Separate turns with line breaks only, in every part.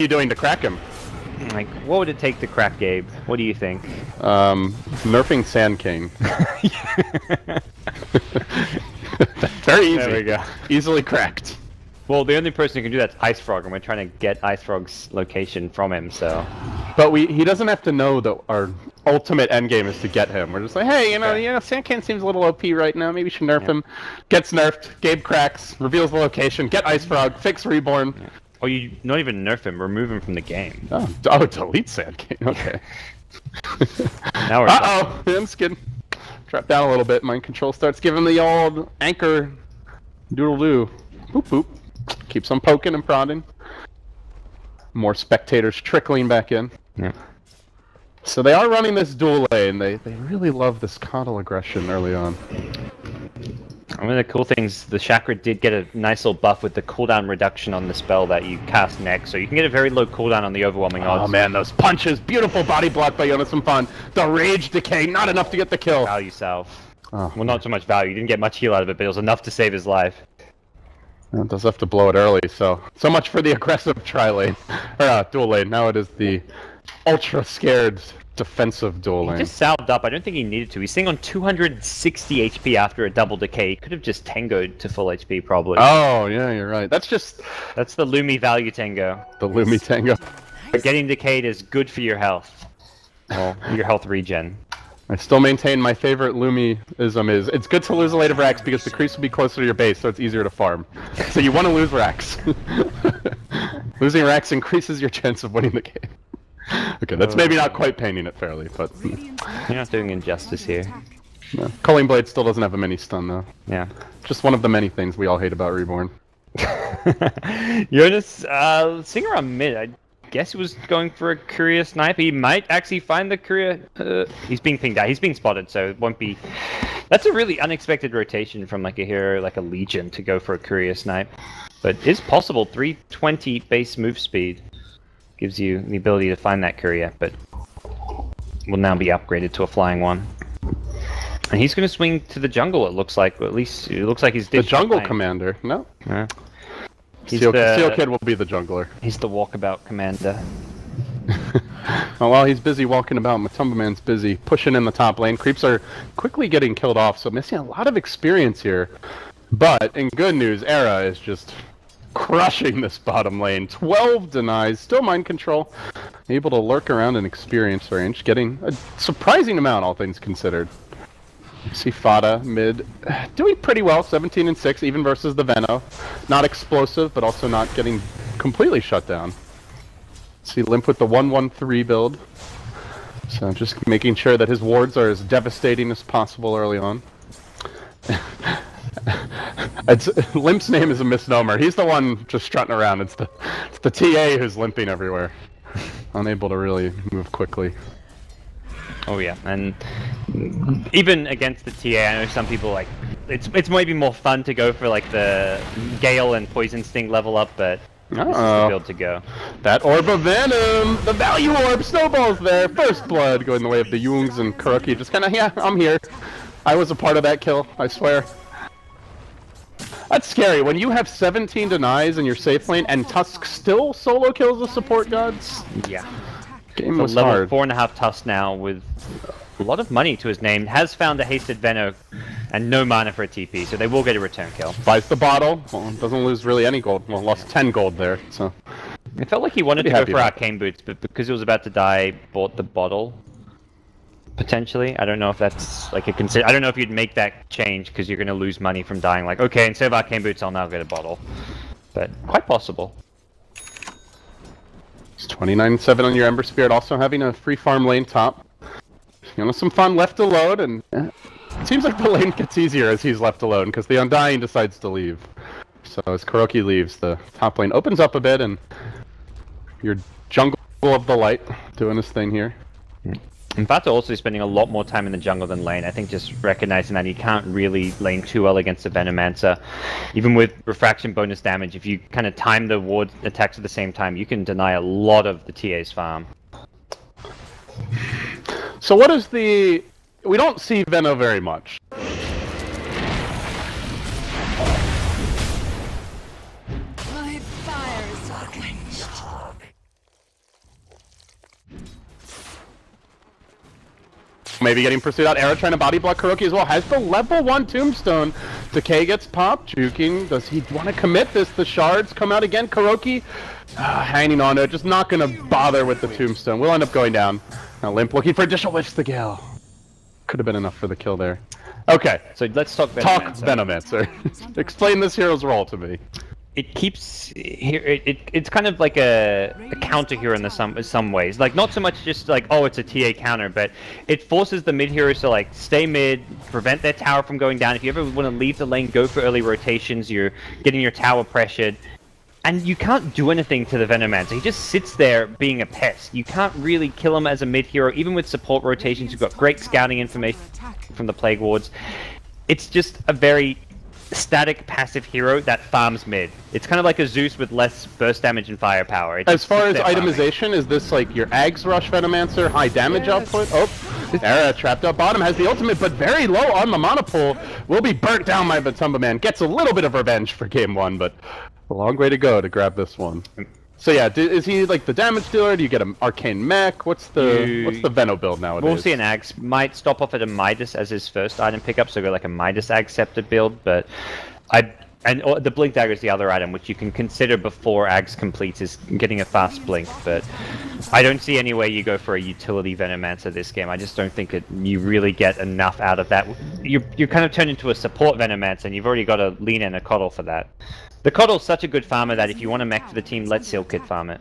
you doing to crack him?
Like, what would it take to crack Gabe? What do you think?
Nerfing Sand King. Very easy.
There we go.
Easily cracked.
Well, the only person who can do that's Ice Frog, and we're trying to get Ice Frog's location from him, so...
But he doesn't have to know that our ultimate endgame is to get him. We're just like, hey, you know, Sand King seems a little OP right now, maybe we should nerf him. Gets nerfed, Gabe cracks, reveals the location, get Ice Frog, fix Reborn.
Yeah. Oh, you not even nerf him, remove him from the game.
Oh, delete Sand King, okay.
Now we're
uh-oh, Skin. Drop down a little bit, mind control starts giving the old anchor doodle-doo. Boop boop. Keeps on poking and prodding. More spectators trickling back in.
Yeah.
So they are running this dual lane. They really love this coddle aggression early on.
One of the cool things, the Chakra did get a nice little buff with the cooldown reduction on the spell that you cast next, so you can get a very low cooldown on the overwhelming odds.
Oh man, those punches! Beautiful body block by Jonas and Fun. The Rage Decay, not enough to get the kill.
Value salve.
Oh.
Well, not so much value. You didn't get much heal out of it, but it was enough to save his life.
Well, it does have to blow it early, so much for the aggressive tri-lane. Or dual lane. Now it is the ultra scared defensive dual lane.
He just salved up. I don't think he needed to. He's sitting on 260 HP after a double decay. He could have just tangoed to full HP, probably.
Oh, yeah, you're right. That's
the Lumi value tango.
The Lumi tango.
But getting decayed is good for your health. Well, your health regen.
I still maintain my favorite Lumi-ism is, it's good to lose a late of Rax because the crease will be closer to your base, so it's easier to farm. So you want to lose Rax. Losing Rax increases your chance of winning the game. Okay, that's maybe not quite painting it fairly, but...
You're not doing injustice here.
No. Culling Blade still doesn't have a mini stun, though.
Yeah.
Just one of the many things we all hate about Reborn.
Jonas, sitting around mid, I guess he was going for a Courier snipe. He might actually find the Courier. He's being pinged out. He's being spotted, so it won't be... That's a really unexpected rotation from like a hero like a Legion to go for a Courier snipe. But it is possible. 320 base move speed gives you the ability to find that Courier, but will now be upgraded to a flying one. And he's going to swing to the jungle, it looks like. Or at least it looks like he's...
The jungle commander, no?
Yeah.
Steel Kid will be the jungler.
He's the walkabout commander.
Well, while he's busy walking about, Matumba Man's busy pushing in the top lane. Creeps are quickly getting killed off, so missing a lot of experience here. But, in good news, Era is just crushing this bottom lane. 12 denies, still mind control. Able to lurk around in experience range, getting a surprising amount, all things considered. See Fada mid doing pretty well, 17 and 6 even versus the Veno. Not explosive, but also not getting completely shut down. See Limp with the 1-1-3 build. So just making sure that his wards are as devastating as possible early on. Limp's name is a misnomer. He's the one just strutting around. It's the TA who's limping everywhere. Unable to really move quickly.
Oh yeah, and even against the TA, I know some people like it's maybe more fun to go for like the Gale and Poison Sting level up, but this is the build to go.
That Orb of Venom, the value orb, snowballs there. First blood going the way of the 5JuNGz and Kuroki. Just kind of, yeah, I'm here. I was a part of that kill, I swear. That's scary when you have 17 denies in your safe lane and Tusk still solo kills the support gods.
Yeah.
Game was
level
hard.
4.5 Tusk now with a lot of money to his name. Has found a hasted Veno and no mana for a TP, so they will get a return kill.
Buys the bottle. Well, doesn't lose really any gold. Well, lost 10 gold there. So
it felt like he wanted to go for Arcane Boots, but because he was about to die, bought the bottle. Potentially, I don't know if that's like a I don't know if you'd make that change because you're going to lose money from dying. Like, okay, instead of Arcane Boots, I'll now get a bottle. But quite possible.
It's 29-7 on your Ember Spirit, also having a free farm lane top. You know, some fun left alone, and it seems like the lane gets easier as he's left alone, because the Undying decides to leave. So as Kuroki leaves, the top lane opens up a bit, and your Jungle of the Light doing his thing here.
Vato also spending a lot more time in the jungle than lane. I think just recognizing that he can't really lane too well against the Venomancer. Even with refraction bonus damage, if you kind of time the ward attacks at the same time, you can deny a lot of the TA's farm.
So what is the... We don't see Veno very much.
My fires are quenched.
maybe getting pursued out. Era trying to body block KuroKy as well. Has the level 1 tombstone. Decay gets popped. Juking. Does he want to commit this? The shards come out again. KuroKy hanging on to it. Just not going to bother with the tombstone. We'll end up going down. Now Limp looking for additional whiffs the Gale. Could have been enough for the kill there. Okay.
So let's talk Venomancer.
Venomancer. Explain this hero's role to me.
It keeps it's kind of like a counter hero in some ways. Like not so much just like, oh, it's a TA counter, but it forces the mid heroes to like stay mid, prevent their tower from going down. If you ever want to leave the lane, go for early rotations, you're getting your tower pressured. And you can't do anything to the Venomancer. He just sits there being a pest. You can't really kill him as a mid hero, even with support rotations. You've got great scouting information from the Plague Wards. It's just a very static passive hero that farms mid. It's kind of like a Zeus with less burst damage and firepower.
As far as itemization, is this like your Ags Rush Venomancer, high damage output? Oh, Era trapped up bottom, has the ultimate, but very low on the mana pool. Will be burnt down by Matumbaman. Gets a little bit of revenge for game 1, but a long way to go to grab this one. So yeah, is he like the damage dealer? Do you get an arcane mech? What's the Veno build nowadays?
We'll see an Ags. Might stop off at a Midas as his first item pickup, so go like a Midas Ag Scepter build, but the Blink Dagger is the other item, which you can consider before Ags completes, is getting a fast blink, but I don't see any way you go for a utility Venomancer this game. I just don't think you really get enough out of that. You kind of turn into a support Venomancer, and you've already got a Lean and a Coddle for that. The Coddle's such a good farmer that if you want to mech for the team, let Silkid farm it.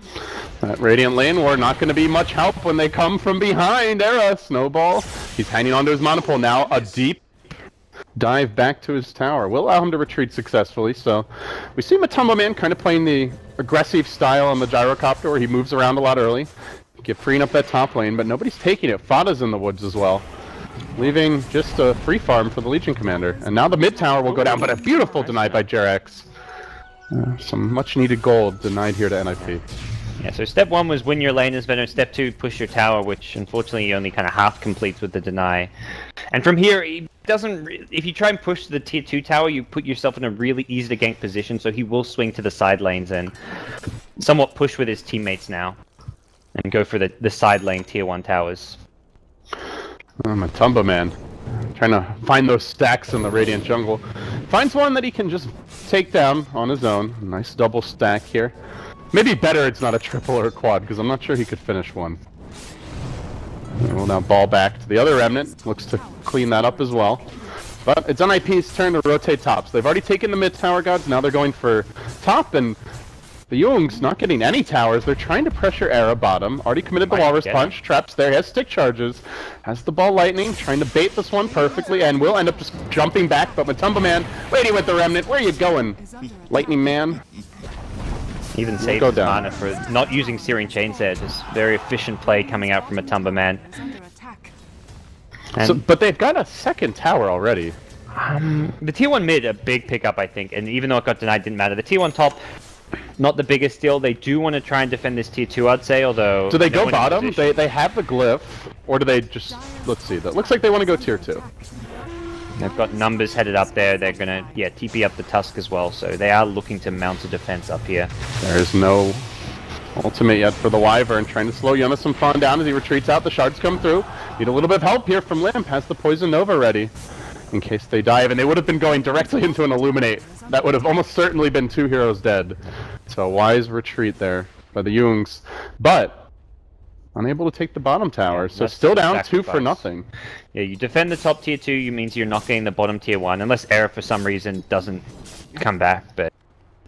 That Radiant lane, we're not going to be much help when they come from behind. Era, Snowball. He's hanging onto his mana pool now. A deep dive back to his tower will allow him to retreat successfully. So we see Matumbaman kind of playing the aggressive style on the gyrocopter where he moves around a lot early. Freeing up that top lane, but nobody's taking it. Fada's in the woods as well, leaving just a free farm for the Legion Commander. And now the mid tower will go down, but a beautiful deny by Jerax. Some much needed gold denied here to NiP.
Yeah, so step 1 was win your lane as Venom. Step 2, push your tower, which unfortunately only kind of half completes with the deny. And from here, he doesn't. If you try and push the tier 2 tower, you put yourself in a really easy to gank position. So he will swing to the side lanes and somewhat push with his teammates now, and go for the side lane tier 1 towers.
Matumbaman trying to find those stacks in the Radiant jungle. Finds one that he can just take down on his own. Nice double stack here. Maybe better it's not a triple or a quad, because I'm not sure he could finish one. And we'll now ball back to the other Remnant. Looks to clean that up as well. But it's NiP's turn to rotate tops. They've already taken the mid tower gods, now they're going for top, and the Jung's not getting any towers. They're trying to pressure Era bottom. Already committed the Walrus Punch. Traps there. He has stick charges. Has the ball lightning. Trying to bait this one perfectly. And will end up just jumping back. But Matumbaman waiting with the Remnant. Where are you going, Lightning Man?
Even saves his mana for not using Searing Chains there. Just very efficient play coming out from Matumbaman.
So, but they've got a second tower already.
The tier 1 mid, a big pickup, I think. And even though it got denied, didn't matter. The tier 1 top, not the biggest deal. They do want to try and defend this tier 2, I'd say, although...
Do they go bottom? They have the glyph, or do they just... Let's see. That looks like they want to go tier 2.
They've got numbers headed up there. They're going to, yeah, TP up the Tusk as well, so they are looking to mount a defense up here.
There is no ultimate yet for the Wyvern, trying to slow Yunus Fon down as he retreats out. The shards come through. Need a little bit of help here from Limp. Has the Poison Nova ready in case they dive, and they would have been going directly into an Illuminate. That would have almost certainly been 2 heroes dead. So a wise retreat there by the Jungs, but unable to take the bottom tower, so still down 2 for nothing.
Yeah, you defend the top tier 2, you means you're not getting the bottom tier 1, unless Era for some reason doesn't come back, but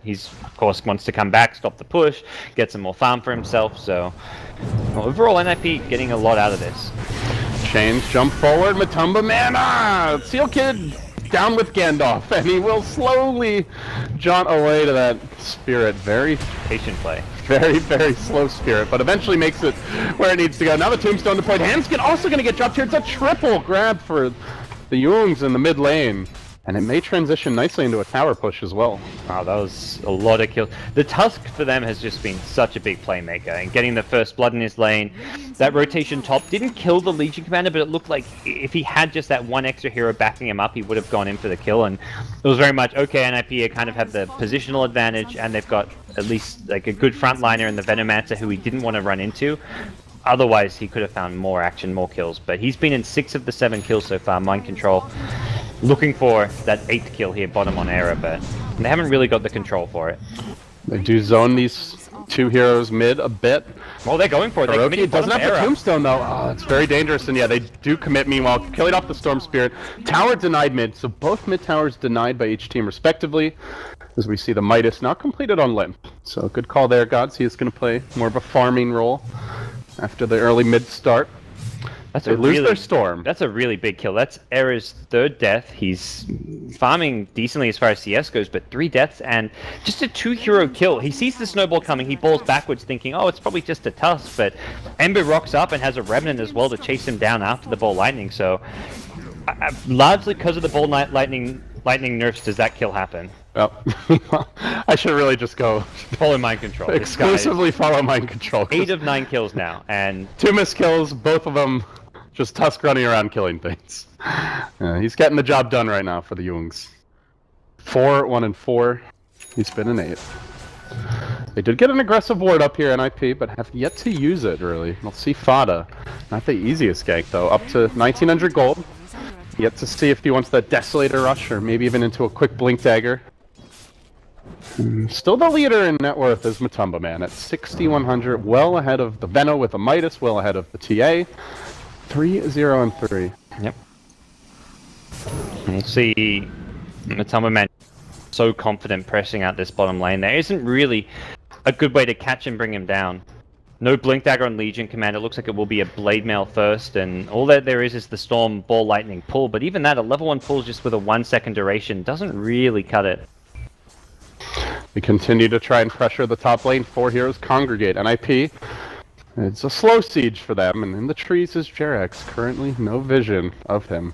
he's, of course, wants to come back, stop the push, get some more farm for himself, so overall NiP getting a lot out of this.
Chains jump forward, Matumbaman, Seal Kid down with Gandalf, and he will slowly jaunt away to that spirit. Very
patient play.
Very, very slow spirit, but eventually makes it where it needs to go. Now the Tombstone deployed. Handskin also going to get dropped here. It's a triple grab for the Jungs in the mid lane. And it may transition nicely into a tower push as well.
Wow, that was a lot of kills. The Tusk for them has just been such a big playmaker, and getting the first blood in his lane. That rotation top didn't kill the Legion Commander, but it looked like if he had just that one extra hero backing him up, he would have gone in for the kill. And it was very much, okay, NiP kind of have the positional advantage, and they've got at least like a good frontliner in the Venomancer who he didn't want to run into. Otherwise, he could have found more action, more kills. But he's been in 6 of the 7 kills so far, mind control. Looking for that 8th kill here, bottom on Era, but they haven't really got the control for it.
They do zone these 2 heroes mid a bit.
Well, they're going for it.
It doesn't have the tombstone though. Oh, it's very dangerous, and yeah, they do commit. Meanwhile, killing off the Storm Spirit. Tower denied mid, so both mid towers denied by each team respectively. As we see the Midas now completed on Limp. So good call there, Gods. He is going to play more of a farming role after the early mid start. They lose their Storm.
That's a really big kill. That's Era's 3rd death. He's farming decently as far as CS goes, but 3 deaths and just a 2-hero kill. He sees the snowball coming. He balls backwards thinking, oh, it's probably just a tusk, but Ember rocks up and has a Revenant as well to chase him down after the Ball Lightning. So largely because of the Ball Lightning nerfs does that kill happen.
Well, I should really just go
follow mind control.
Exclusively follow mind control.
8 of 9 kills now, and
2 missed kills, both of them just Tusk running around killing things. He's getting the job done right now for the JuNGz. 4, 1, and 4. He's been an 8. They did get an aggressive ward up here in NiP, but have yet to use it really. We'll see Fada. Not the easiest gank though. Up to 1900 gold. Yet to see if he wants that Desolator Rush or maybe even into a quick Blink Dagger. Still the leader in net worth is Matumba Man at 6,100, well ahead of the Veno with a Midas, well ahead of the TA. 3, 0, and 3.
Yep. We'll see Matumba Man so confident pressing out this bottom lane. There isn't really a good way to catch and bring him down. No Blink Dagger on Legion Command. It looks like it will be a Blade Mail first, and all that there is the Storm, Ball, Lightning, pull. But even that, a level 1 pull just with a 1-second duration doesn't really cut it.
We continue to try and pressure the top lane. 4 heroes congregate. NiP, it's a slow siege for them, and in the trees is Jerax. Currently, no vision of him.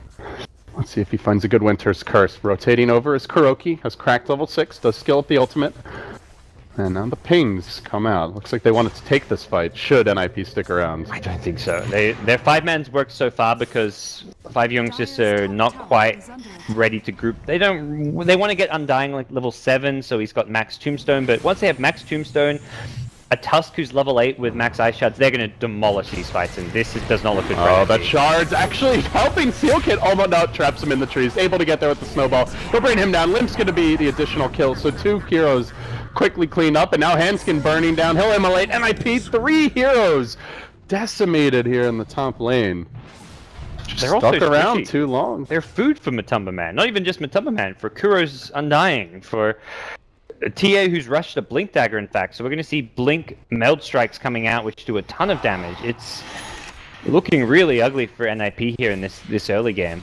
Let's see if he finds a good Winter's Curse. Rotating over is Kuroki, has cracked level 6, does skill up the ultimate. And now the pings come out. Looks like they wanted to take this fight. Should NiP stick around?
I don't think so. Their 5-man's worked so far because 5JuNGz just are not quite ready to group. They want to get Undying like level 7, so he's got max Tombstone. But once they have max Tombstone, a Tusk who's level 8 with max Ice Shards, they're going to demolish these fights, and does not look good for NiP.
That Shard's actually helping Sealkit. Oh, but no, traps him in the trees. Able to get there with the snowball. They'll bring him down. Limp's going to be the additional kill, so 2 heroes quickly cleaned up, and now Hanskin burning down. He'll immolate NiP. 3 heroes decimated here in the top lane. They're stuck around too long.
They're food for Matumba Man. Not even just Matumba Man, for Kuro's Undying, for TA who's rushed a Blink Dagger, in fact. So we're going to see Blink Meld Strikes coming out, which do a ton of damage. It's looking really ugly for NiP here in this early game.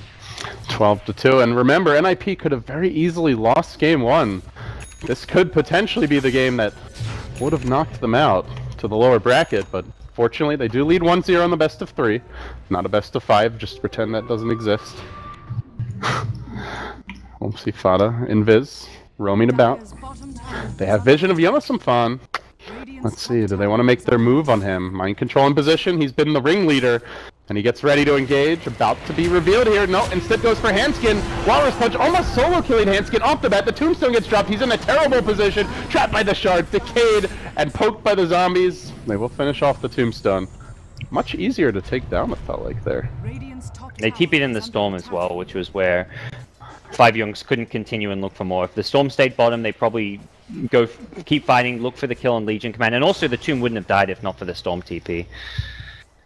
12-2, and remember, NiP could have very easily lost game 1. This could potentially be the game that would have knocked them out to the lower bracket, but fortunately they do lead 1-0 in the best of 3. Not a best of 5, just pretend that doesn't exist. We'll see Fada, Invis, roaming about. They have vision of Yonasom Fan. Let's see, do they want to make their move on him? Mind control in position, he's been the ringleader. And he gets ready to engage, about to be revealed here. No, instead goes for Hanskin. Walrus Punch almost solo killing Hanskin off the bat. The Tombstone gets dropped. He's in a terrible position. Trapped by the Shards, decayed, and poked by the zombies. They will finish off the Tombstone. Much easier to take down, it felt like there.
They TP'd in the Storm as well, which was where 5JuNGz couldn't continue and look for more. If the Storm stayed bottom, they probably keep fighting, look for the kill on Legion Command. And also the Tomb wouldn't have died if not for the Storm TP.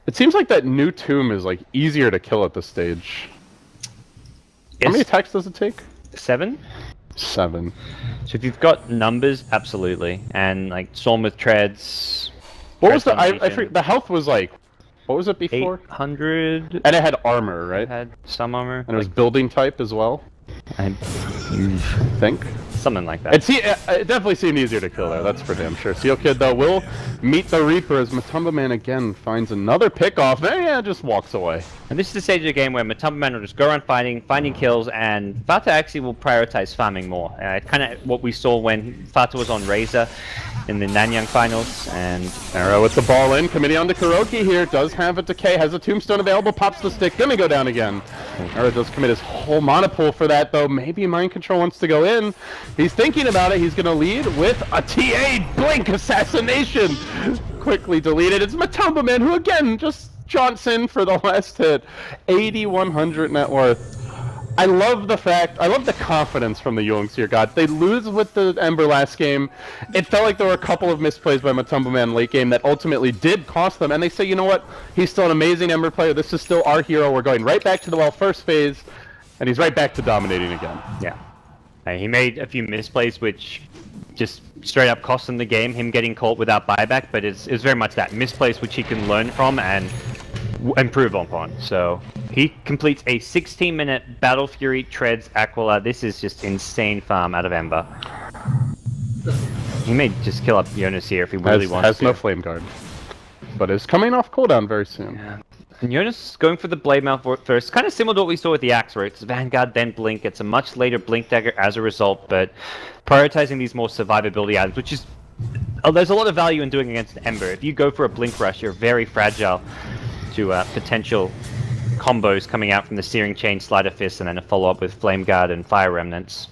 It seems like that new Tomb is like easier to kill at this stage. How many attacks does it take?
7?
7.
So if you've got numbers, absolutely. And like Storm with Treads.
What was the I forget, the health was like, what was it before?
800.
And it had armor, right?
It had some armor.
And it was building type as well.
I
think.
Something like that.
It definitely seemed easier to kill there, that's for damn sure. Seal Kid, though, will meet the Reaper as Matumba Man again finds another pick off. Yeah, yeah, just walks away.
And this is the stage of the game where Matumbaman will just go around finding kills, and Fata actually will prioritize farming more. Kind of what we saw when Fata was on Razor in the Nanyang finals. And
Arrow with the ball in, committing on to KuroKy here, does have a decay, has a tombstone available, pops the stick, gonna go down again. Arrow does commit his whole mana pool for that, though maybe Mind Control wants to go in. He's thinking about it, he's gonna lead with a TA Blink Assassination! Quickly deleted, it's Matumbaman who again just jaunts in for the last hit. 8,100 net worth. I love the confidence from the Jungs here, God. They lose with the Ember last game. It felt like there were a couple of misplays by Matumbaman late game that ultimately did cost them, and they say, you know what, he's still an amazing Ember player, this is still our hero, we're going right back to the first phase, and he's right back to dominating again.
Yeah. He made a few misplays which just straight up cost him the game, him getting caught without buyback, but it's very much that misplays which he can learn from and improve upon. So he completes a 16-minute Battle Fury Treads Aquila. This is just insane farm out of Ember. He may just kill up Jonas here if he really wants to.
Has no Flame Guard, but is coming off cooldown very soon.
Yeah. And Jonas going for the Blade Mail first, kind of similar to what we saw with the Axe, where it's Vanguard, then Blink. It's a much later Blink dagger as a result, but prioritizing these more survivability items, which is... there's a lot of value in doing against Ember. If you go for a Blink Rush, you're very fragile to potential combos coming out from the Searing Chain, Slider Fist, and then a follow-up with Flame Guard and Fire Remnants.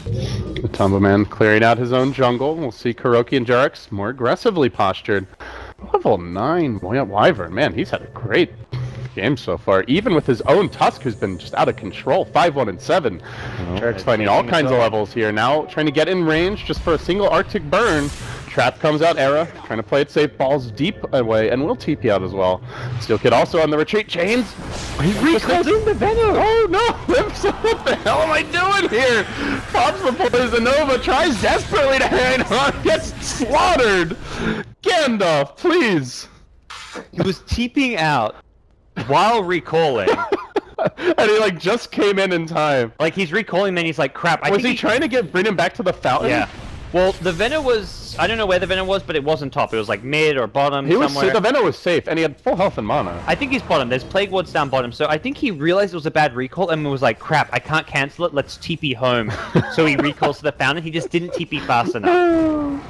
The Matumbaman clearing out his own jungle. We'll see KuroKy and JuNGz more aggressively postured. Level 9 Wyvern, man, he's had a great game so far. Even with his own Tusk, who's been just out of control. 5-1 and 7. JuNGz finding all kinds of levels here. Now trying to get in range just for a single Arctic burn. Trap comes out, Era, trying to play it safe, balls deep away, and will TP out as well. Steel Kid also on the retreat, Chains. He's reclaiming the Venom! Oh no! What the hell am I doing here? Pops the Poison Nova, tries desperately to hang on, gets slaughtered! Gandalf, please!
He was TPing out while recalling.
And he like just came in time.
Like he's recalling, then he's like, crap.
Was he trying to bring him back to the fountain?
Yeah. Well, the Venom was... I don't know where the Venom was, but it wasn't top. It was like mid or bottom somewhere.
The Venom was safe, and he had full health and mana.
I think he's bottom. There's Plague Wards down bottom. So I think he realized it was a bad recall and was like, crap, I can't cancel it. Let's TP home. So he recalls to the fountain. He just didn't TP fast enough.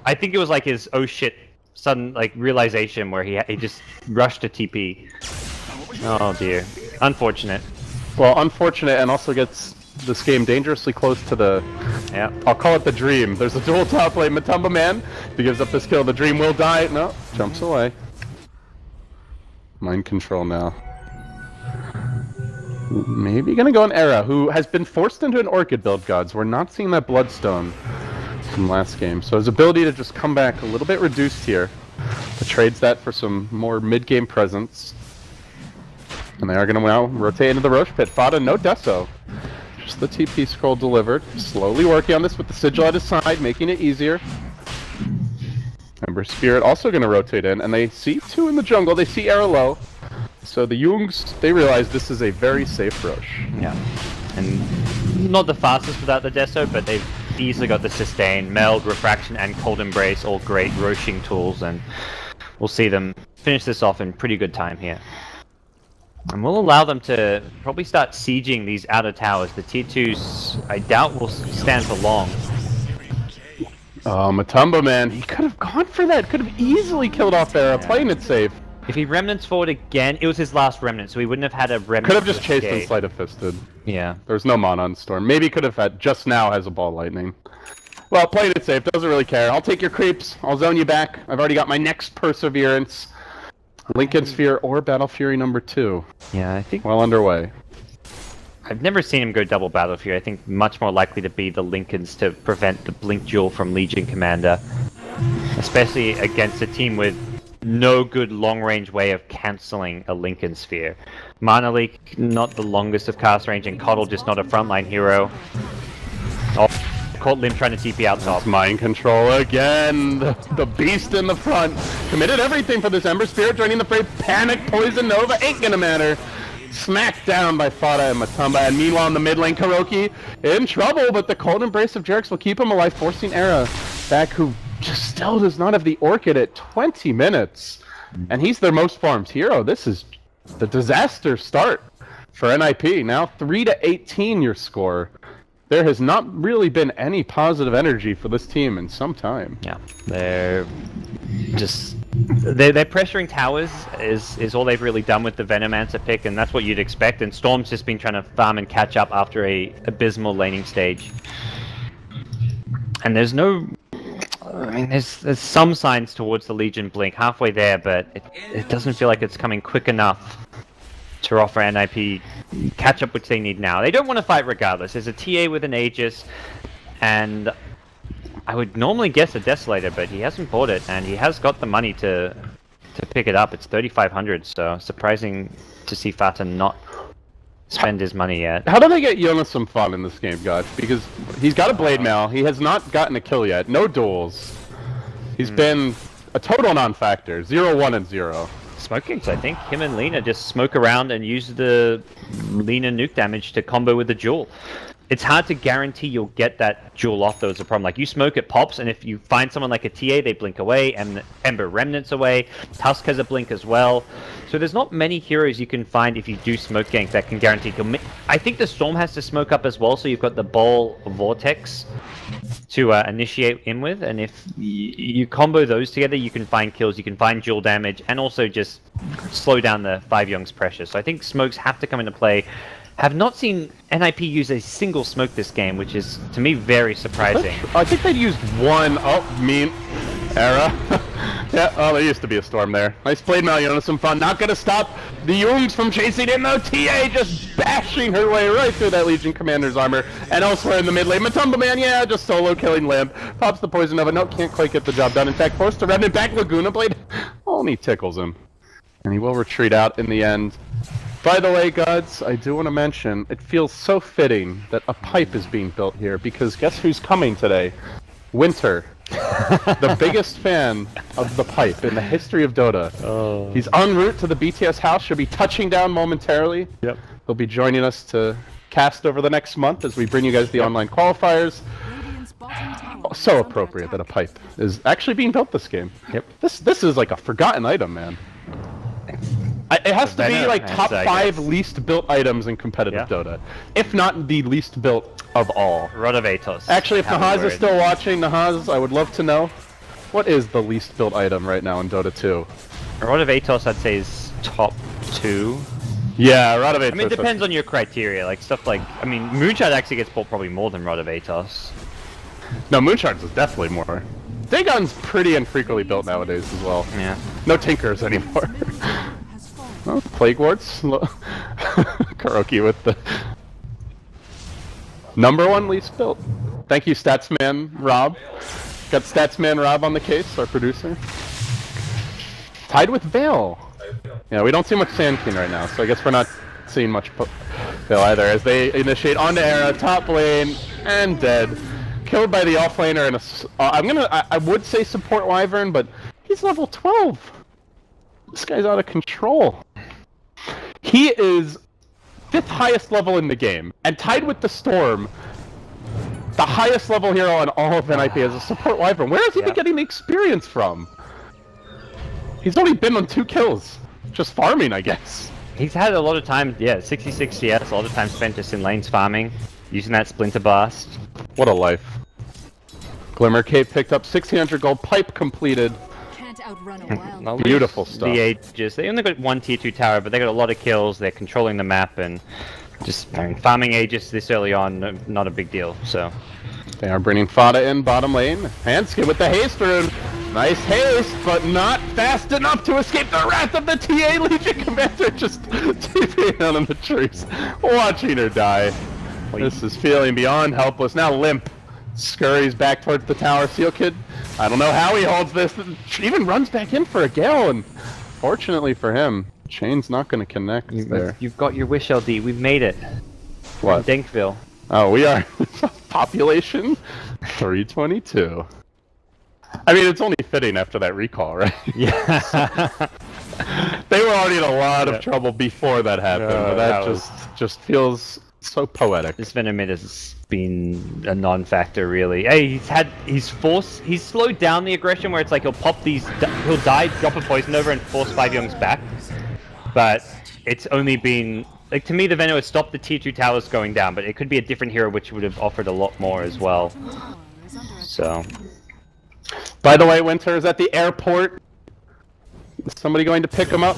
I think it was like his, oh shit, sudden like realization where he just rushed to TP. Oh dear. Unfortunate.
Well, unfortunate, and also gets this game dangerously close to the...
Yeah.
I'll call it the dream. There's a dual top lane. Matumbaman, if he gives up this kill, the dream will die. No, jumps away. Mind Control now. Maybe gonna go on Era, who has been forced into an Orchid build, Gods. We're not seeing that Bloodstone from last game. So his ability to just come back a little bit reduced here. But trades that for some more mid-game presence. And they are gonna now rotate into the Roche Pit. Fada, no Deso. Just the TP scroll delivered. Slowly working on this with the Sigil at his side, making it easier. Ember Spirit also going to rotate in, and they see two in the jungle. They see Era low. So the Jungs, they realize this is a very safe Roche.
Yeah. And not the fastest without the Deso, but they've easily got the Sustain, Meld, Refraction, and Cold Embrace, all great Roshing tools, and we'll see them finish this off in pretty good time here. And we'll allow them to probably start sieging these outer towers. The tier 2s, I doubt, will stand for long.
Oh, Matumbaman, he could have gone for that. Could have easily killed off Era, playing it safe.
If he Remnants forward again, it was his last Remnant, so he wouldn't have had a Remnant.
Could have just chased and Sleight of Fisted.
Yeah.
There's no mana on Storm. Maybe could have had, just now has a Ball Lightning. Well, played it safe, doesn't really care. I'll take your creeps, I'll zone you back. I've already got my next Perseverance. Lincoln Sphere or Battle Fury number 2.
Yeah, I think...
Well underway.
I've never seen him go double Battle Fury. I think much more likely to be the Lincolns to prevent the Blink Duel from Legion Commander. Especially against a team with no good long-range way of cancelling a Lincoln Sphere. Mana Leak, not the longest of cast range, and Coddle just not a frontline hero. Oh, caught Lim trying to TP out top.
Mind Control again. The beast in the front. Committed everything for this Ember Spirit, joining the fray. Panic, Poison Nova, ain't gonna matter. Smacked down by Fada and Matumba, and meanwhile in the mid lane, KuroKy in trouble, but the Cold Embrace of JuNGz will keep him alive, forcing Era back, who just still does not have the Orchid at 20 minutes. and he's their most farmed hero. This is the disaster start for NiP. Now 3-18 your score. There has not really been any positive energy for this team in some time.
Yeah, they're pressuring towers is all they've really done with the Venomancer pick, and that's what you'd expect. And Storm's just been trying to farm and catch up after a abysmal laning stage. And there's no, I mean, there's some signs towards the Legion blink halfway there, but it doesn't feel like it's coming quick enough to offer NiP catch up which they need now. They don't want to fight regardless. There's a TA with an Aegis, and I would normally guess a Desolator, but he hasn't bought it, and he has got the money to pick it up. It's 3,500, so surprising to see Fata not spend his money yet.
How do they get Jonas some fun in this game, guys? Because he's got a Blade Mail, he has not gotten a kill yet, no duels. He's been a total non-factor, 0, 1, and 0.
SmokeGuns, I think. Him and Lina just smoke around and use the Lina nuke damage to combo with the Jewel. It's hard to guarantee you'll get that Jewel off, though, is a problem. Like, you smoke, it pops, and if you find someone like a TA, they blink away, and Ember Remnant's away. Tusk has a blink as well. So there's not many heroes you can find if you do smoke gank that can guarantee kill. I think the Storm has to smoke up as well, so you've got the Ball Vortex to initiate in with, and if you combo those together, you can find kills, you can find dual damage, and also just slow down the 5JuNGz pressure. So I think smokes have to come into play. Have not seen NiP use a single smoke this game, which is, to me, very surprising.
I think they'd used one. Oh, mean Era. Yeah, oh, there used to be a Storm there. Nice played, Jonas, some fun. Not gonna stop the Jungs from chasing in, though. TA just bashing her way right through that Legion Commander's armor. And elsewhere in the mid lane, Matumbaman, yeah, just solo killing Lamb. Pops the Poison Nova. No, can't quite get the job done. In fact, forced to Remnant back. Laguna Blade only tickles him. And he will retreat out in the end. By the way, gods, I do want to mention, it feels so fitting that a pipe is being built here, because guess who's coming today? Winter. The biggest fan of the pipe in the history of Dota. Oh. He's en route to the BTS house, should be touching down momentarily. Yep. He'll be joining us to cast over the next month as we bring you guys the online qualifiers. Oh, so appropriate that a pipe is actually being built this game. Yep. This is like a forgotten item, man. It has to be like top 5 least built items in competitive Dota, if not the least built of all.
Rod of Atos.
Actually, if Nahaz is still watching, Nahaz, I would love to know, what is the least built item right now in Dota 2?
Rod of Atos, I'd say, is top 2.
Yeah, Rod of Atos.
I mean, it depends on your criteria. Like stuff like, I mean, Moonshard actually gets bought probably more than Rod of Atos.
No, Moonshard is definitely more. Dagon's pretty infrequently built nowadays as well.
Yeah.
No Tinkers anymore. Oh, Plague Wards. Karaoke with the #1 least built. Thank you, Statsman Rob. Got Statsman Rob on the case, our producer. Tied with Veil. Yeah, we don't see much Sand King right now, so I guess we're not seeing much Veil either. As they initiate onto Era, top lane, and dead. Killed by the offlaner in a. I would say support Wyvern, but he's level 12. This guy's out of control. He is 5th highest level in the game, and tied with the Storm, the highest level hero on all of NiP as a support Wyvern. Where has he been getting the experience from? He's only been on 2 kills. Just farming, I guess.
He's had a lot of time, 66 CS, a lot of time spent just in lanes farming, using that Splinter Blast.
What a life. Glimmer Cape picked up 1600 gold, pipe completed. Beautiful stuff.
The Aegis, they only got 1 tier 2 tower, but they got a lot of kills, they're controlling the map, and just farming Aegis this early on, not a big deal, so.
They are bringing Fada in bottom lane. Handskip with the haste rune. Nice haste, but not fast enough to escape the wrath of the TA Legion Commander, just TPing out in the trees, watching her die. This is feeling beyond helpless. Now Limp scurries back towards the tower. Seal Kid, I don't know how he holds this. Even runs back in for a Gale, and fortunately for him, Chain's not going to connect there.
You've got your wish, LD. We've made it.
What?
Dinkville.
Oh, we are. Population 322. I mean, it's only fitting after that recall, right?
Yeah.
They were already in a lot of trouble before that happened, but that just feels So poetic.
This Venom mid has been a non-factor, really. Hey, he's slowed down the aggression where it's like he'll die, drop a poison over, and force 5JuNGz back. But it's only been like, to me, the Venom has stopped the tier 2 towers going down, but it could be a different hero which would have offered a lot more as well. So,
by the way, Winter is at the airport. Is somebody going to pick him up?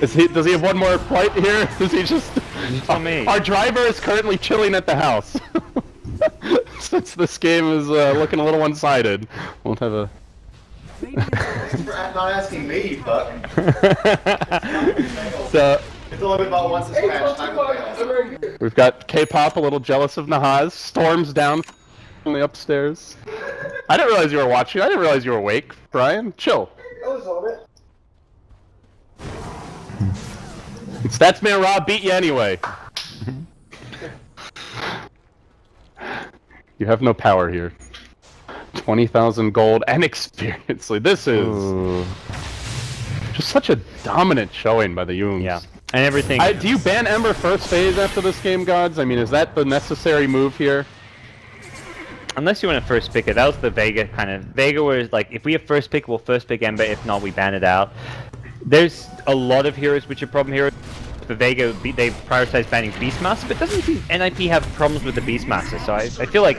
Does he have one more flight here? Does he just... Our driver is currently chilling at the house. Since this game is looking a little one-sided. Won't have a...
Not asking me, you fuck.
So...
It's a little bit about once this match.
We've got K-pop a little jealous of Nahaz. Storms down from the upstairs. I didn't realize you were watching. I didn't realize you were awake, Brian. Chill.
I was on it.
Statsman Rob beat you anyway. You have no power here. 20,000 gold and experience. Like, this is just such a dominant showing by the Jungs.
yeah. And everything...
Do you ban Ember first phase after this game, Gods? I mean, is that the necessary move here?
Unless you want to first pick it. That was the Vega kind of... Vega was like, if we have first pick, we'll first pick Ember. If not, we ban it out. There's a lot of heroes which are problem heroes. For Vega, they prioritize banning Beastmaster, but doesn't seem NiP have problems with the Beastmaster, so I feel like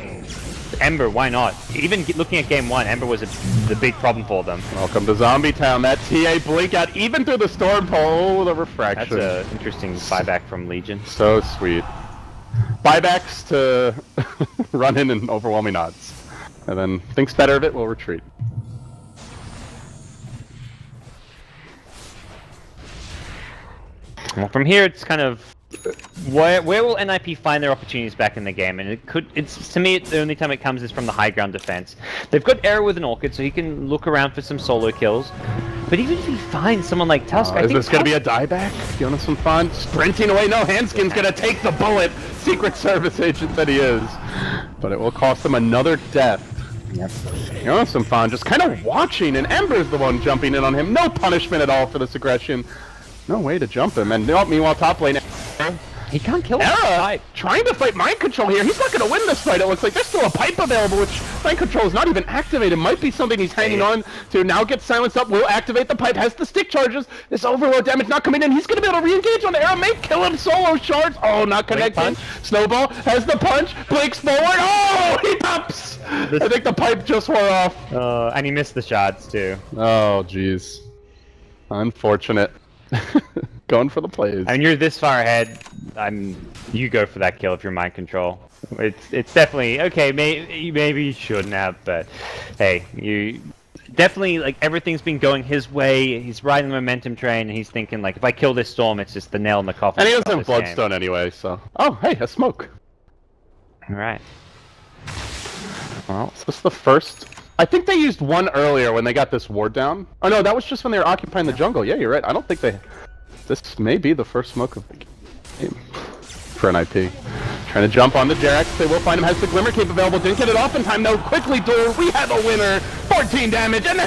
Ember, why not? Even looking at game 1, Ember was the big problem for them.
Welcome to Zombie Town. That TA blink out even through the storm pole, the refraction.
That's an interesting buyback from Legion.
So sweet. Buybacks to run in and overwhelming odds. And then thinks better of it, will retreat.
Well, from here, it's kind of where will NiP find their opportunities back in the game? And it's to me, the only time it comes is from the high ground defense. They've got Arrow with an Orchid, so he can look around for some solo kills. But even if he finds someone like Tusk, I think...
Is this going to be a dieback? Jonas some fun? Sprinting away, no, Handskin's going to take the bullet! Secret Service agent that he is. But it will cost him another death.
Yep.
Jonas some fun, just kind of watching, and Ember's the one jumping in on him. No punishment at all for this aggression. No way to jump him, and meanwhile top lane...
He can't kill him.
Era trying to fight mind control here. He's not going to win this fight. It looks like there's still a pipe available, which mind control is not even activated. Might be something he's hanging on to. Now gets silenced up. Will activate the pipe. Has the stick charges. This overload damage not coming in. He's going to be able to re-engage on Era. May kill him. Solo shards. Oh, not connecting. Snowball has the punch. Blinks forward. Oh, he pops. I think the pipe just wore off.
And he missed the shards too.
Oh, jeez. Unfortunate. Going for the plays.
I mean, you're this far ahead. You go for that kill if you're mind control. It's definitely okay. Maybe you shouldn't have, but hey, you definitely like everything's been going his way. He's riding the momentum train, and he's thinking like, if I kill this storm, it's just the nail in the coffin.
And he doesn't have Bloodstone anyway, so. Oh, hey, a smoke.
All right.
Well, is this the first? I think they used one earlier when they got this ward down. Oh no, that was just when they were occupying the jungle. Yeah, you're right. I don't think they... This may be the first smoke of the game for NiP. Trying to jump on the Jerax. They will find him. Has the Glimmer Cape available. Didn't get it off in time though. Quickly, Door. We have a winner. 14 damage. And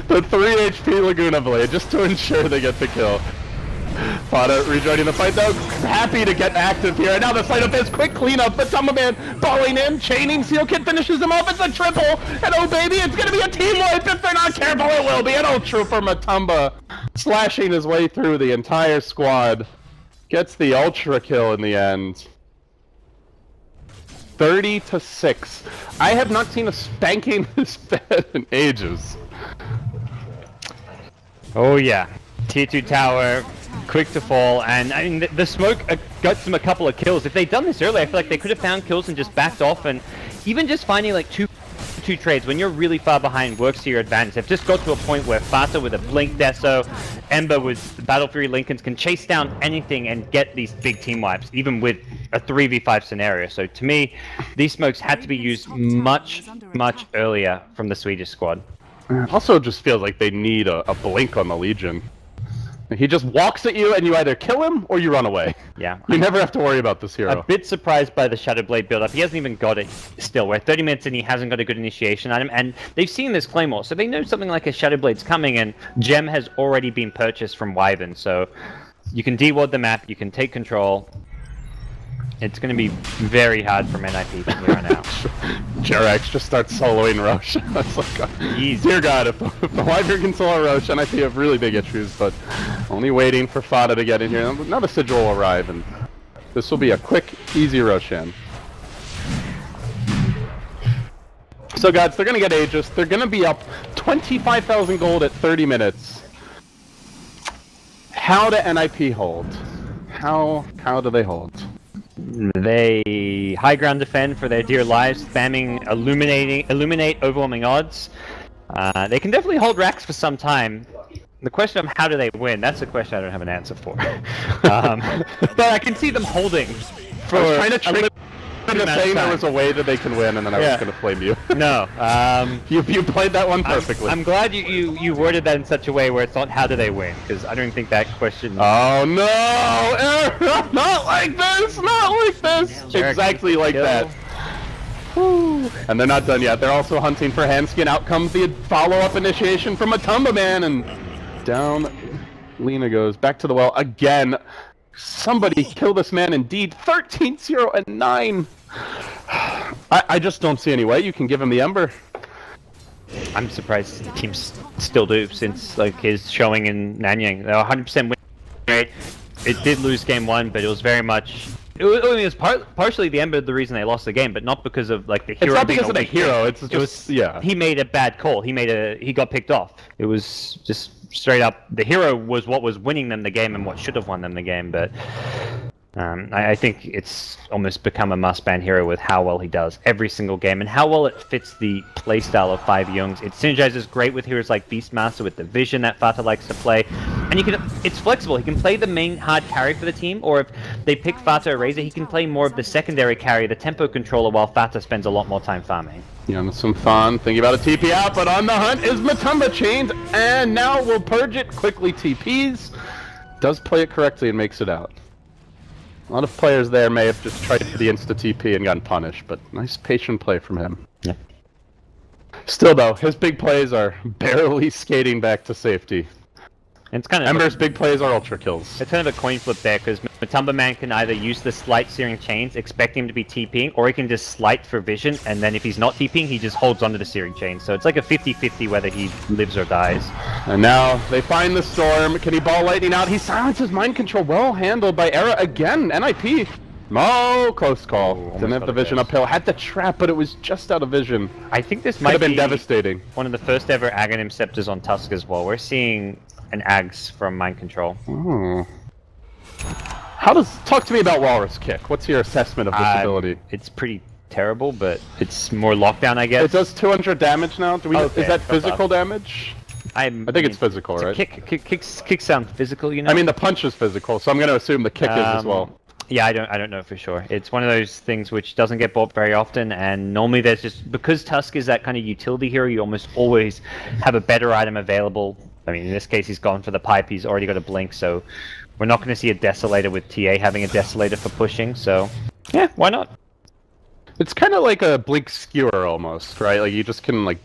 the 3 HP Laguna Blade just to ensure they get the kill. Fada rejoining the fight though, happy to get active here. And now the side up is quick cleanup, but Tumbaman balling in, chaining, Seal Kid finishes him off. It's a triple, and oh baby, it's gonna be a team wipe if they're not careful. It will be an Ultra for Matumba, slashing his way through the entire squad. Gets the Ultra kill in the end. 30-6. I have not seen a spanking this bad in ages.
Oh yeah, tier 2 tower. Quick to fall, and I mean the smoke got them a couple of kills. If they'd done this earlier, I feel like they could have found kills and just backed off, and even just finding like two trades when you're really far behind works to your advantage. They've just got to a point where Fata with a Blink Deso, Ember with Battle Fury Lincolns can chase down anything and get these big team wipes, even with a 3v5 scenario. So to me, these smokes had to be used much earlier from the Swedish squad.
Also just feels like they need a blink on the Legion. He just walks at you and you either kill him or you run away.
Yeah.
You never have to worry about this hero.
A bit surprised by the Shadow Blade build-up. He hasn't even got it still. We're 30 minutes in, he hasn't got a good initiation on him, and they've seen this Claymore, so they know something like a Shadow Blade's coming, and Gem has already been purchased from Wyvern, so you can deward the map, you can take control. It's going to be very hard from NiP from here on out.
JuNGz just starts soloing Roche. That's like, dear God, if the Wyvern can solo Roche, NiP have really big issues, but only waiting for Fata to get in here. Now the Sigil will arrive, and this will be a quick, easy Roshan. So guys, they're going to get Aegis. They're going to be up 25,000 gold at 30 minutes. How do NiP hold? How do they hold?
They high ground defend for their dear lives, spamming illuminate overwhelming odds. They can definitely hold racks for some time. The question of how do they win, that's a question I don't have an answer for. But I can see them holding for
I was trying to trick into saying there was a way that they can win, and then I was going to flame you.
No.
You played that one perfectly.
I'm glad you worded that in such a way where it's not how do they win, because I don't think that question...
Oh no! Not like this! Not like this! Exactly like that. Woo. And they're not done yet. They're also hunting for Hanskin. Out comes the follow-up initiation from Matumbaman, and down Lena goes. Back to the well again. Somebody kill this man indeed. 13, 0, and 9. I just don't see any way you can give him the Ember.
I'm surprised the teams still do, since like his showing in Nanyang. They're 100% win rate. It did lose game 1, but it was very much... It was partially the Ember the reason they lost the game, but not because of like the hero.
It's not because of the hero. It's just yeah.
He made a bad call. He got picked off. It was just straight up. The hero was what was winning them the game and what should have won them the game. But I think it's almost become a must-ban hero with how well he does every single game and how well it fits the playstyle of 5JuNGz. It synergizes great with heroes like Beastmaster with the vision that Fata likes to play, and it's flexible. He can play the main hard carry for the team, or if they pick Fata or Razor, he can play more of the secondary carry, the tempo controller, while Fata spends a lot more time farming.
Yeah, some fun. Thinking about a TP out, but on the hunt is Matumba chained, and now we'll purge it. Quickly TPs. Does play it correctly and makes it out. A lot of players there may have just tried for the insta-TP and gotten punished, but nice patient play from him.
Yeah.
Still though, his big plays are barely skating back to safety.
And it's kind of
Ember's big plays are ultra kills.
It's kind of a coin flip there, because Matumbaman can either use the slight searing chains, expect him to be TPing, or he can just slight for vision, and then if he's not TPing, he just holds onto the searing chain. So it's like a 50-50 whether he lives or dies.
And now they find the storm. Can he ball lightning out? He silences mind control. Well handled by Era again. NiP. Oh, close call. Didn't have the vision uphill. Had the trap, but it was just out of vision.
I think this
Could
might
have been
be
devastating.
One of the first ever Aghanim Scepters on Tusk as well. We're seeing an Ags from mind control.
Oh. Talk to me about Walrus Kick. What's your assessment of this ability?
It's pretty terrible, but it's more lockdown, I guess.
It does 200 damage now.
Okay,
is that physical damage?
I
think it's physical, right?
Kick sound physical, you know?
I mean, the punch is physical, so I'm going to assume the kick is as well.
Yeah, I don't know for sure. It's one of those things which doesn't get bought very often, and normally there's just, because Tusk is that kind of utility hero, you almost always have a better item available. I mean, in this case, he's gone for the pipe. He's already got a blink, so we're not going to see a Desolator with TA having a Desolator for pushing. So, yeah, why not?
It's kind of like a blink skewer almost, right? Like you just can like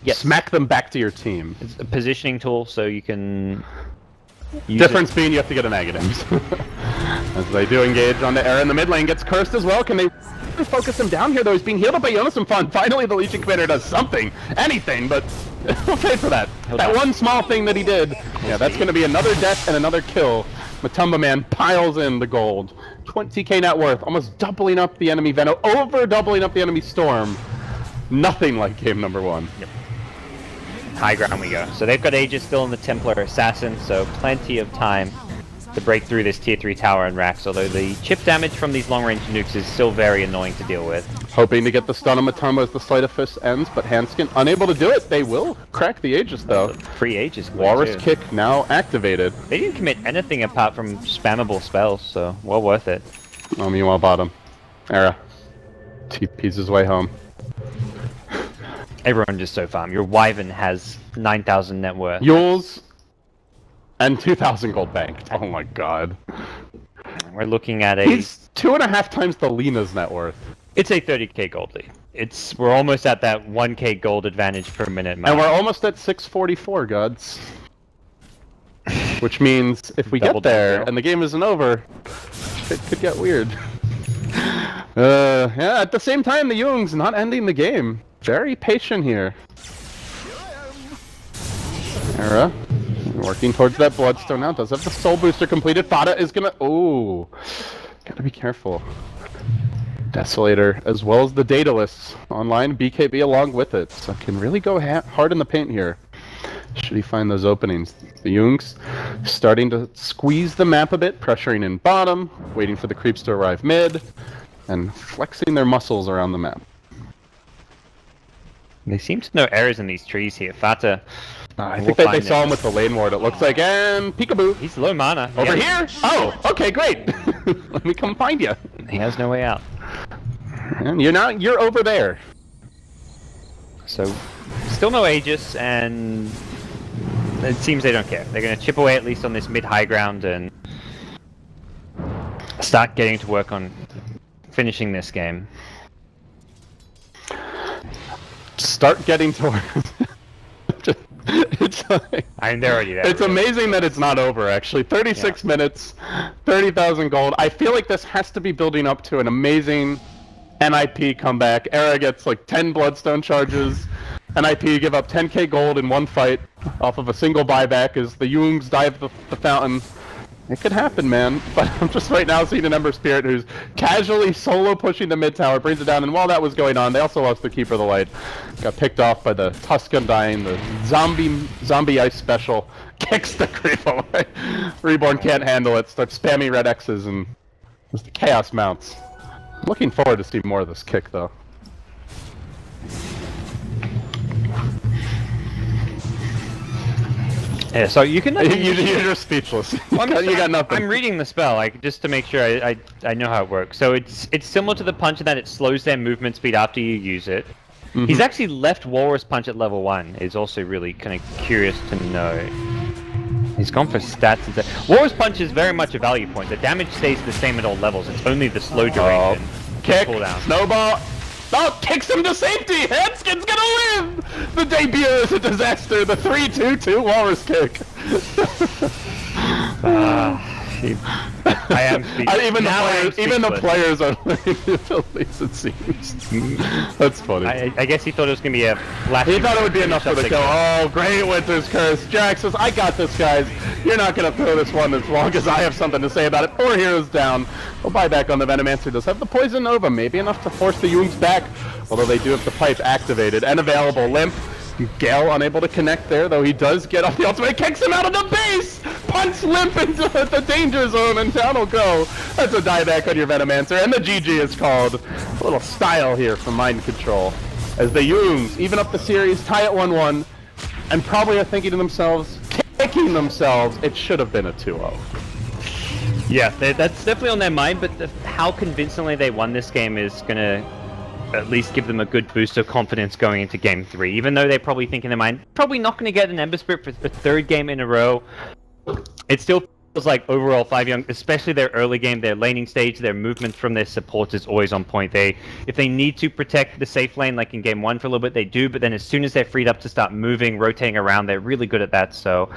smack them back to your team.
It's a positioning tool, so you can.
Difference being you have to get a negatives. As they do engage on the Era in the mid lane, gets cursed as well. Can they focus him down here though? He's being healed up by Jonas and Fun. Finally, the Legion Commander does something, anything, but we'll pay for that. That one small thing that he did. Yeah, that's going to be another death and another kill. Matumbaman piles in the gold. 20k net worth, almost doubling up the enemy Veno, over doubling up the enemy Storm. Nothing like game number 1.
Yep. High ground we go. So they've got Aegis still in the Templar Assassin, so plenty of time to break through this tier 3 tower and racks, although the chip damage from these long-range nukes is still very annoying to deal with.
Hoping to get the stun on Matumba as the Sleight of Fist ends, but Hanskin unable to do it. They will crack the Aegis though.
Free Aegis.
Walrus Kick now activated.
They didn't commit anything apart from spammable spells, so well worth it.
Oh, meanwhile bottom. Era. TP's his way home.
Everyone just so farm. Your Wyvern has 9,000 net worth.
Yours and 2,000 gold banked. Oh my god.
We're looking at a...
He's 2.5 times the Lena's net worth.
It's a 30k gold lead. We're almost at that 1k gold advantage per minute mark.
And we're almost at 644, gods. which means if we
Double
get there
down.
and the game isn't over, it could get weird. Yeah, at the same time, the Jung's not ending the game. Very patient here. Era working towards that Bloodstone now. Does have the Soul Booster completed. Fada is gonna... Oh, gotta be careful. Desolator, as well as the Daedalus online, BKB along with it. So can really go hard in the paint here. Should he find those openings? The Jung's starting to squeeze the map a bit, pressuring in bottom, waiting for the creeps to arrive mid, and flexing their muscles around the map.
They seem to know errors in these trees here. Fata.
I think they saw him with the lane ward, it looks like, and peekaboo.
He's low mana.
Over here? Oh, okay, great. Let me come find you.
He has no way out.
And you're over there.
So, still no Aegis, and it seems they don't care. They're going to chip away at least on this mid-high ground and start getting to work on finishing this game.
Start getting to work. It's like,
I mean, they're already there.
it's amazing that it's not over, actually. 36 minutes, 30,000 gold. I feel like this has to be building up to an amazing NiP comeback. Era gets like 10 Bloodstone charges. NiP give up 10k gold in one fight off of a single buyback as the Jung's dive the fountain. It could happen, man. But I'm just right now seeing an Ember Spirit who's casually solo pushing the mid tower, brings it down, and while that was going on, they also lost the Keeper of the Light. Got picked off by the Tuscan dying, the zombie ice special. Kicks the creep away. Reborn can't handle it, starts spamming red X's, and just the chaos mounts. Looking forward to see more of this kick, though.
Yeah, so you can...
You're just speechless.
Well,
you got nothing.
I'm reading the spell, like, just to make sure I know how it works. So it's similar to the punch in that it slows their movement speed after you use it.
Mm-hmm.
He's actually left Walrus Punch at level 1, is also really kind of curious to know. He's gone for stats instead. Walrus Punch is very much a value point. The damage stays the same at all levels. It's only the slow duration.
Kick,
cooldown.
snowball. Oh, kicks him to safety! Handskin's gonna live! The debut is a disaster. The 3-2-2 walrus kick.
I am speechless.
Even the players are at least it seems. That's funny.
I guess he thought it was going to be a flash.
He thought it would be enough for the kill. Oh, great Winter's Curse. Jax says, I got this, guys. You're not going to throw this one as long as I have something to say about it. 4 heroes down. We'll buy back on the Venomancer. Does have the Poison Nova. Maybe enough to force the Jung's back. Although they do have the Pipe activated and available. Limp. Gale unable to connect there, though he does get off the ultimate. Kicks him out of the base! Punch Limp into the danger zone, and down will go. That's a dieback on your Venomancer, and the GG is called. A little style here from Mind Control. As the Jung's even up the series, tie at 1-1, and probably are thinking to themselves, kicking themselves, it should have been a 2-0.
Yeah, that's definitely on their mind, but how convincingly they won this game is going to at least give them a good boost of confidence going into Game 3. Even though they probably think in their mind, probably not going to get an Ember Spirit for the 3rd game in a row, it still feels like overall 5JuNGz, especially their early game, their laning stage, their movement from their supports is always on point. If they need to protect the safe lane, like in Game 1 for a little bit, they do, but then as soon as they're freed up to start moving, rotating around, they're really good at that, so...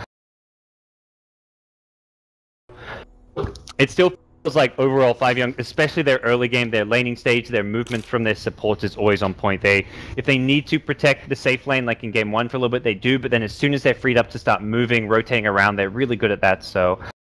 It still feels like overall 5JuNGz, especially their early game, their laning stage, their movement from their supports is always on point. If they need to protect the safe lane, like in Game 1 for a little bit, they do, but then as soon as they're freed up to start moving, rotating around, they're really good at that, so...